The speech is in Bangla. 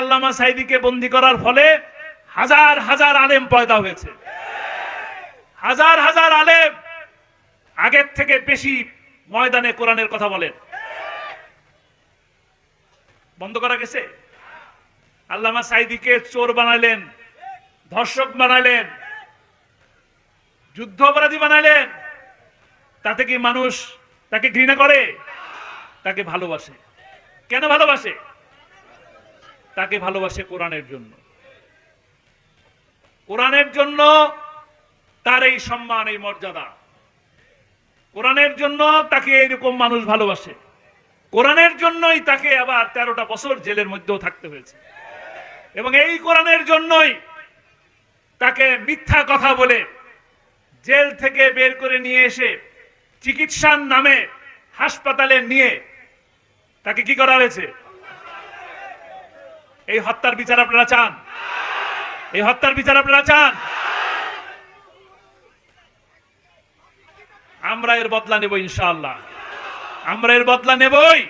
আল্লামা সাঈদীকে বন্দী করার ফলে হাজার হাজার আলেম পয়দা হয়েছে। হাজার হাজার আলেম আগের থেকে বেশি ময়দানে কোরআনের কথা বলেন। বন্ধ করা গেছে? আল্লামা সাঈদীকে চোর বানালেন, ধর্ষক বানালেন, যুদ্ধ অপরাধী বানালেন। তাতে কি মানুষ তাকে ঘৃণা করে? তাকে ভালোবাসে। কেন ভালোবাসে? তাকে ভালোবাসে কোরআনের জন্য। কোরআনের জন্য তার এই সম্মান, এই মর্যাদা। কোরআনের জন্য তাকে এইরকম মানুষ ভালোবাসে। কোরআনের জন্যই তাকে আবার 13টা বছর জেলের মধ্যেও থাকতে হয়েছে। এবং এই কোরআনের জন্যই তাকে মিথ্যা কথা বলে জেল থেকে বের করে নিয়ে এসে চিকিৎসার নামে হাসপাতালে নিয়ে তাকে কি করা হয়েছে? এই হত্যার বিচার আপনারা চান? এই হত্যার বিচার আপনারা চান? আমরা এর বদলা নেব ইনশাআল্লাহ। আমরা এর বদলা নেবই।